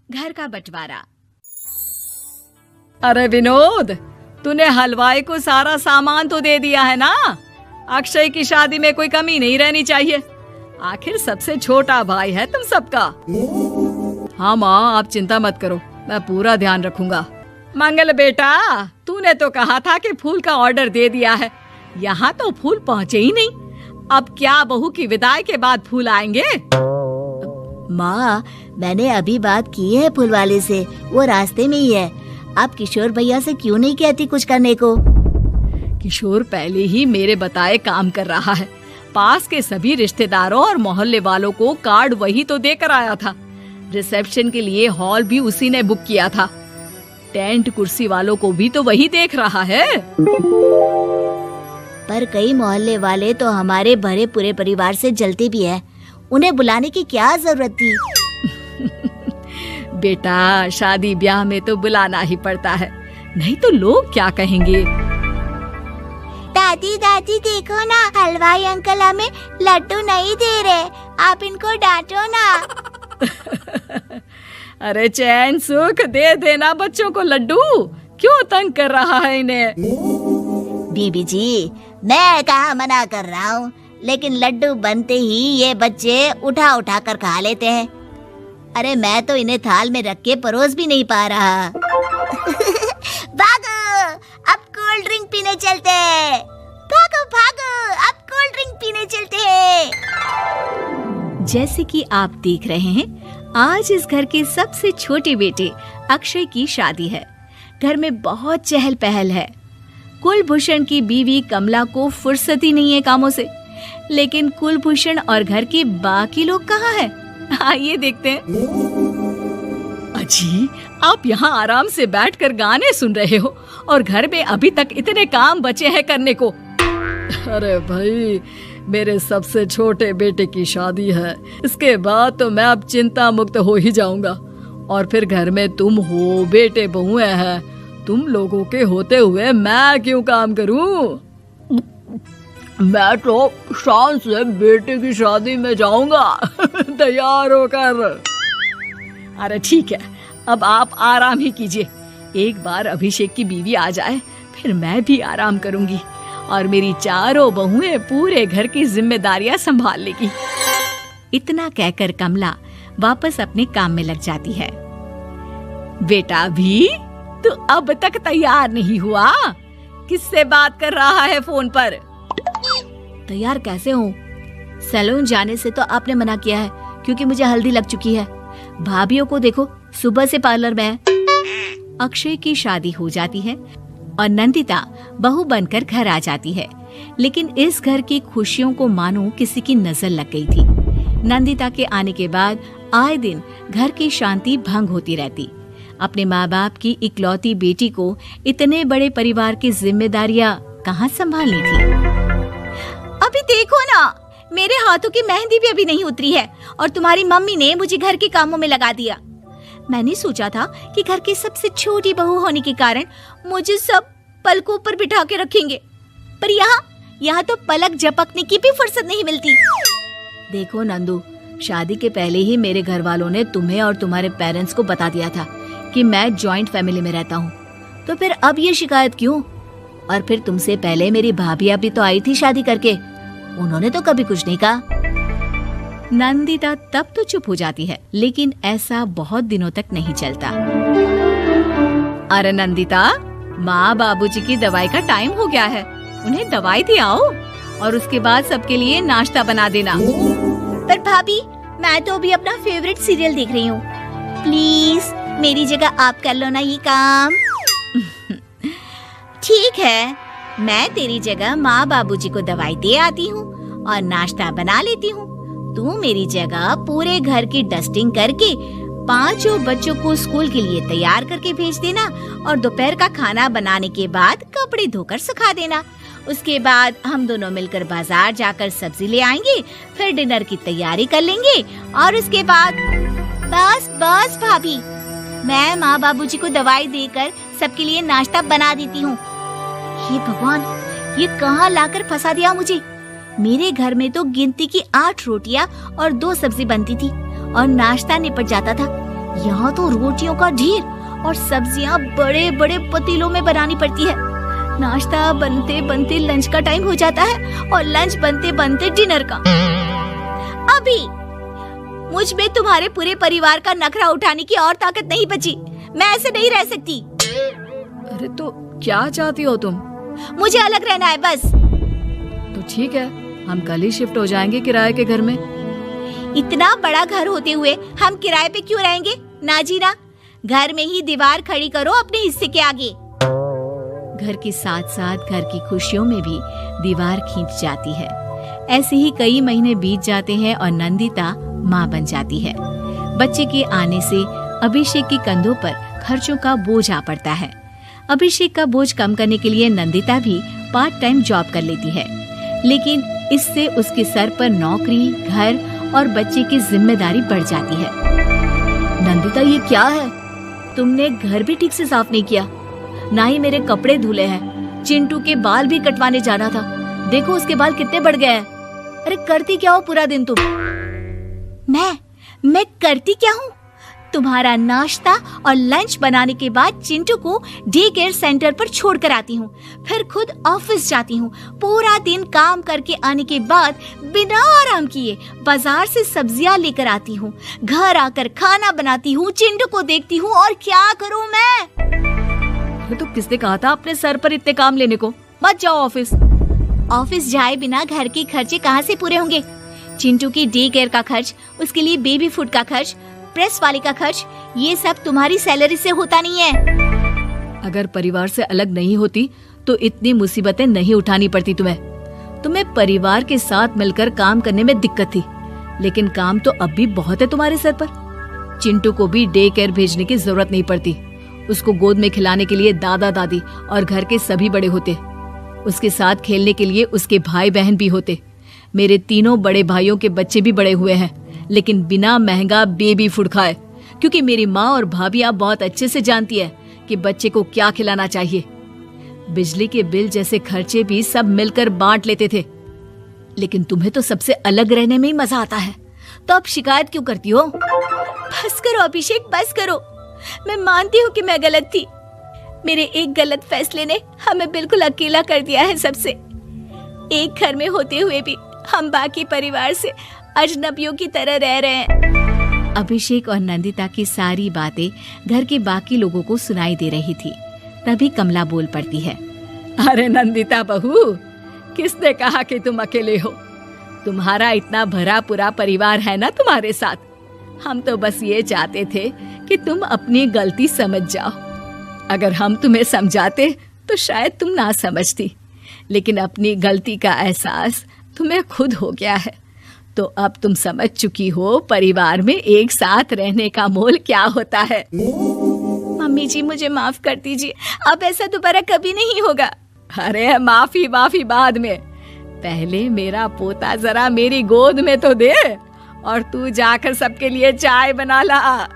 घर का बंटवारा। अरे विनोद, तूने हलवाई को सारा सामान तो दे दिया है ना? अक्षय की शादी में कोई कमी नहीं रहनी चाहिए। आखिर सबसे छोटा भाई है तुम सबका। हाँ माँ, आप चिंता मत करो, मैं पूरा ध्यान रखूंगा। मंगल बेटा, तूने तो कहा था कि फूल का ऑर्डर दे दिया है, यहाँ तो फूल पहुँचे ही नहीं। अब क्या बहू की विदाई के बाद फूल आएंगे? माँ, मैंने अभी बात की है फूल वाले से, वो रास्ते में ही है। आप किशोर भैया से क्यों नहीं कहती कुछ करने को? किशोर पहले ही मेरे बताए काम कर रहा है। पास के सभी रिश्तेदारों और मोहल्ले वालों को कार्ड वही तो देकर आया था। रिसेप्शन के लिए हॉल भी उसी ने बुक किया था। टेंट कुर्सी वालों को भी तो वही देख रहा है। पर कई मोहल्ले वाले तो हमारे भरे पूरे परिवार से जलते भी हैं। उन्हें बुलाने की क्या जरूरत थी? बेटा, शादी ब्याह में तो बुलाना ही पड़ता है, नहीं तो लोग क्या कहेंगे। दादी दादी देखो ना, हलवाई अंकल हमें लड्डू नहीं दे रहे, आप इनको डांटो ना। अरे चैन सुख दे देना बच्चों को लड्डू, क्यों तंग कर रहा है इन्हें? बीबी जी, मैं कहाँ मना कर रहा हूँ, लेकिन लड्डू बनते ही ये बच्चे उठा उठा कर खा लेते हैं। अरे मैं तो इन्हें थाल में रख के परोस भी नहीं पा रहा। भागो, अब कोल्ड ड्रिंक पीने चलते हैं। भागो भागो, अब कोल्ड ड्रिंक पीने चलते हैं। जैसे कि आप देख रहे हैं, आज इस घर के सबसे छोटे बेटे अक्षय की शादी है। घर में बहुत चहल पहल है। कुलभूषण की बीवी कमला को फुर्सत ही नहीं है कामों से, लेकिन कुलभूषण और घर के बाकी लोग कहाँ हैं? आइए देखते हैं। अजी, आप यहाँ आराम से बैठकर गाने सुन रहे हो और घर में अभी तक इतने काम बचे हैं करने को। अरे भाई, मेरे सबसे छोटे बेटे की शादी है, इसके बाद तो मैं अब चिंता मुक्त हो ही जाऊंगा। और फिर घर में तुम हो, बेटे बहुएं हैं, तुम लोगों के होते हुए मैं क्यों काम करूं? मैं तो शान से बेटे की शादी में जाऊंगा तैयार होकर। अरे ठीक है, अब आप आराम ही कीजिए। एक बार अभिषेक की बीवी आ जाए, फिर मैं भी आराम करूंगी और मेरी चारों बहुएं पूरे घर की जिम्मेदारियां संभाल लेगी। इतना कहकर कमला वापस अपने काम में लग जाती है। बेटा भी, तू अब तक तैयार नहीं हुआ? किससे बात कर रहा है फोन पर? तैयार कैसे हूँ? सैलून जाने से तो आपने मना किया है, क्योंकि मुझे हल्दी लग चुकी है। भाभीयों को देखो, सुबह से पार्लर में है। अक्षय की शादी हो जाती है और नंदिता बहू बनकर घर आ जाती है, लेकिन इस घर की खुशियों को मानो किसी की नजर लग गई थी। नंदिता के आने के बाद आए दिन घर की शांति भंग होती रहती। अपने माँ बाप की इकलौती बेटी को इतने बड़े परिवार की जिम्मेदारियां कहाँ संभालनी थी? अभी देखो ना, मेरे हाथों की मेहंदी भी अभी नहीं उतरी है और तुम्हारी मम्मी ने मुझे घर के कामों में लगा दिया। मैंने सोचा था कि घर की सबसे छोटी बहू होने के कारण मुझे सब पलकों पर बिठा के रखेंगे, पर यहाँ तो पलक झपकने की भी फुर्सत नहीं मिलती। देखो नंदू, शादी के पहले ही मेरे घर वालों ने तुम्हें और तुम्हारे पेरेंट्स को बता दिया था कि मैं जॉइंट फैमिली में रहता हूँ, तो फिर अब ये शिकायत क्यों? और फिर तुमसे पहले मेरी भाभी भी तो आई थी शादी करके, उन्होंने तो कभी कुछ नहीं कहा। नंदिता तब तो चुप हो जाती है, लेकिन ऐसा बहुत दिनों तक नहीं चलता। अरे नंदिता, माँ बाबूजी की दवाई का टाइम हो गया है, उन्हें दवाई दिलाओ और उसके बाद सबके लिए नाश्ता बना देना। पर भाभी, मैं तो अभी अपना फेवरेट सीरियल देख रही हूँ। प्लीज मेरी जगह आप कर लो ना ये काम। ठीक है, मैं तेरी जगह माँ बाबूजी को दवाई दे आती हूँ और नाश्ता बना लेती हूँ। तू मेरी जगह पूरे घर की डस्टिंग करके 5 बच्चों को स्कूल के लिए तैयार करके भेज देना और दोपहर का खाना बनाने के बाद कपड़े धोकर सुखा देना। उसके बाद हम दोनों मिलकर बाजार जाकर सब्जी ले आएंगे, फिर डिनर की तैयारी कर लेंगे और उसके बाद बस भाभी, मैं माँ बाबूजी को दवाई देकर सबके लिए नाश्ता बना देती हूँ। हे भगवान, ये कहाँ लाकर फंसा दिया मुझे। मेरे घर में तो गिनती की 8 रोटियां और 2 सब्जी बनती थी और नाश्ता निपट जाता था, यहाँ तो रोटियों का ढेर और सब्जियाँ बड़े बड़े पतीलों में बनानी पड़ती है। नाश्ता बनते बनते लंच का टाइम हो जाता है और लंच बनते बनते डिनर का। अभी मुझ में तुम्हारे पूरे परिवार का नखरा उठाने की और ताकत नहीं बची। मैं ऐसे नहीं रह सकती। अरे तो क्या चाहती हो तुम? मुझे अलग रहना है बस। तो ठीक है, हम कल ही शिफ्ट हो जाएंगे किराए के घर में। इतना बड़ा घर होते हुए हम किराए पे क्यों रहेंगे? ना जी ना, घर में ही दीवार खड़ी करो अपने हिस्से के आगे। घर के साथ साथ घर की खुशियों में भी दीवार खींच जाती है। ऐसे ही कई महीने बीत जाते हैं और नंदिता माँ बन जाती है। बच्चे के आने से अभिषेक के कंधों पर खर्चों का बोझ आ पड़ता है। अभिषेक का बोझ कम करने के लिए नंदिता भी पार्ट टाइम जॉब कर लेती है, लेकिन इससे उसके सर पर नौकरी, घर और बच्चे की जिम्मेदारी बढ़ जाती है। नंदिता, ये क्या है? तुमने घर भी ठीक से साफ नहीं किया, ना ही मेरे कपड़े धुले हैं। चिंटू के बाल भी कटवाने जाना था, देखो उसके बाल कितने बढ़ गए हैं। अरे करती क्या हो पूरा दिन तुम? मैं करती क्या हूँ? तुम्हारा नाश्ता और लंच बनाने के बाद चिंटू को डे केयर सेंटर पर छोड़ कर आती हूँ, फिर खुद ऑफिस जाती हूँ। पूरा दिन काम करके आने के बाद बिना आराम किए बाजार से सब्जियाँ लेकर आती हूँ, घर आकर खाना बनाती हूँ, चिंटू को देखती हूँ और क्या करूँ मैं? तो किसने कहा था अपने सर पर इतने काम लेने को? मत जाओ ऑफिस। ऑफिस जाए बिना घर के खर्चे कहाँ से पूरे होंगे? चिंटू की डे केयर का खर्च, उसके लिए बेबी फूड का खर्च, प्रेस वाले का खर्च, ये सब तुम्हारी सैलरी से होता नहीं है। अगर परिवार से अलग नहीं होती तो इतनी मुसीबतें नहीं उठानी पड़ती तुम्हें परिवार के साथ मिलकर काम करने में दिक्कत थी, लेकिन काम तो अब भी बहुत है तुम्हारे सर पर। चिंटू को भी डे केयर भेजने की जरूरत नहीं पड़ती। उसको गोद में खिलाने के लिए दादा दादी और घर के सभी बड़े होते। उसके साथ खेलने के लिए उसके भाई बहन भी होते। मेरे तीनों बड़े भाइयों के बच्चे भी बड़े हुए हैं, लेकिन बिना महंगा बेबी फूड खाए, क्योंकि मेरी माँ और भाभियाँ बहुत अच्छे से जानती है कि बच्चे को क्या खिलाना चाहिए। बिजली के बिल जैसे खर्चे भी सब मिलकर बांट लेते थे। लेकिन तुम्हें तो सबसे अलग रहने में ही मजा आता है, तो अब शिकायत क्यों करती हो? बस करो अभिषेक, बस करो। मैं मानती हूँ कि मैं गलत थी। मेरे एक गलत फैसले ने हमें बिल्कुल अकेला कर दिया है सबसे। एक घर में होते हुए भी हम बाकी परिवार से अजनबियों की तरह रह रहे हैं। अभिषेक और नंदिता की सारी बातें घर के बाकी लोगों को सुनाई दे रही थी। तभी कमला बोल पड़ती है। अरे नंदिता बहू, किसने कहा कि तुम अकेले हो? तुम्हारा इतना भरा पूरा परिवार है ना तुम्हारे साथ। हम तो बस ये चाहते थे कि तुम अपनी गलती समझ जाओ। अगर हम तुम्हें समझाते तो शायद तुम ना समझती, लेकिन अपनी गलती का एहसास तुम्हें खुद हो गया है, तो अब तुम समझ चुकी हो परिवार में एक साथ रहने का मोल क्या होता है। मम्मी जी, मुझे माफ कर दीजिए, अब ऐसा दोबारा कभी नहीं होगा। अरे माफी बाद में, पहले मेरा पोता जरा मेरी गोद में तो दे, और तू जाकर सबके लिए चाय बना ला।